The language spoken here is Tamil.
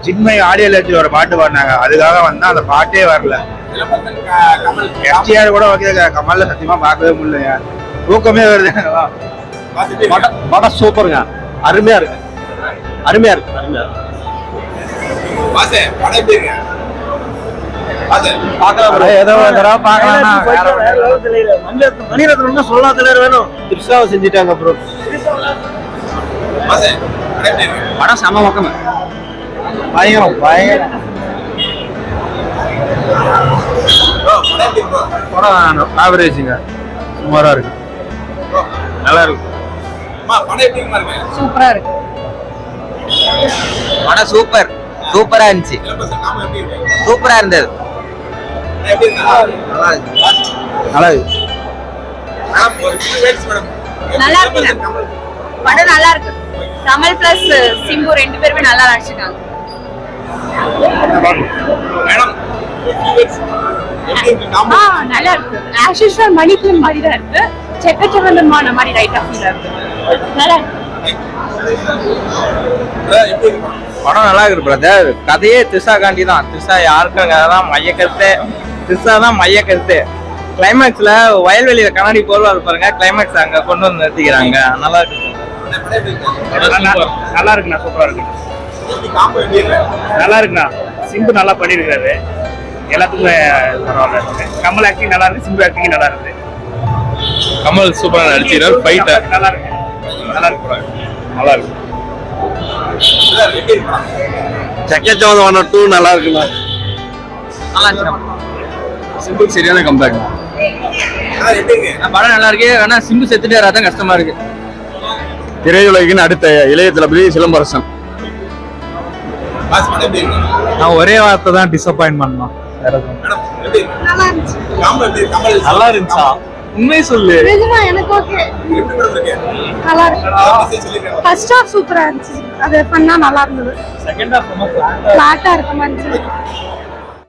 சின்மை ஆடியோ லான்ச்ல ஒரு பாட்டு பாடினாங்க, அதுக்காக வந்தா அந்த பாட்டே வரல. எஃப்டிஆர் கூட ஓகே, கமல்ல சத்தியமா பார்க்கவே முடியலையா, தூக்கமே வருது. படம் சூப்பருங்க, அருமையா இருக்கு, அருமையா இருக்கு, அருமையா மணிரத்னம் சொல்லாத வேணும். திருஷாவை செஞ்சுட்டாங்க ப்ரோ. படம் செம பக்கம், பயங்கரம் பயங்கரம். படம் ஆவரேஜுங்க, சுமாரா இருக்கு, நல்லா இருக்கு. சூப்பரா இருக்கு. படம் சூப்பர், சூப்பரா இருந்துச்சு, சூப்பரா இருந்தது, நல்லா இருக்கு. நல்லா இருக்கு, படம் நல்லா இருக்கு. கமல் பிளஸ் சிம்பு ரெண்டு பேருமே நல்லா நடிச்சிருக்காங்க. நல்லா இருக்கு. ஆக்சுவலா மணி ஃபிலிம் மாதிரி தான் இருக்கு, செக்கச்சவந்தமான மாதிரி ரைட் ஆஃப் இருக்கு. நல்லா இருக்கு. படம் நல்லா இருக்கு பிரதர். கதையே திரிஷா காண்டி தான், திரிஷா யாருக்கும் தான் மைய கருத்து, திரிஷா தான் மைய கருத்து. கிளைமேக்ஸ்ல வயல்வெளியில கண்ணாடி போர்வா பாருங்க, கிளைமேக்ஸ் அங்க கொண்டு வந்து நிறுத்திக்கிறாங்க, நல்லா இருக்கு. நல்லா இருக்குண்ணா, சூப்பரா இருக்கு, நல்லா இருக்குண்ணா. சிம்பு நல்லா பண்ணிருக்காரு, எல்லாத்துக்குமே பரவாயில்ல. கமல் ஆக்டிங் நல்லா இருக்கு, சிம்பு ஆக்டிங் நல்லா இருக்கு. கமல் சூப்பரா நடிச்சிருக்காரு, ஃபைட் நல்லா இருக்கு, நல்லா இருக்கு, நல்லா இருக்கு. செக்கச்சவந்தம் 1 2 நல்லா இருக்குண்ணா, நல்லா இருந்துச்சு. சிம்பிள் சரியான கம்பேக். படம் நல்லா இருக்கு, ஆனா சிம்பு செத்துட்டாரு, அதான் கஷ்டமா இருக்கு. திரையுலகின் அடுத்த இளைய தளபதி சிலம்பரசன். நான் ஒரே வார்த்தை தான், டிசப்பாயின்மெண்ட் தான். நல்லா இருந்துச்சு. நல்லா இருந்துச்சா? உண்மை சொல்லு. நிஜமா எனக்கு ஓகே, நல்லா இருக்கு. ஃபர்ஸ்ட் ஹாஃப் சூப்பரா இருந்துச்சு, அது பண்ணா நல்லா இருந்தது. செகண்ட் ஹாஃப் ரொம்ப ஃபிளாட்டா இருக்க மாதிரி இருந்துச்சு.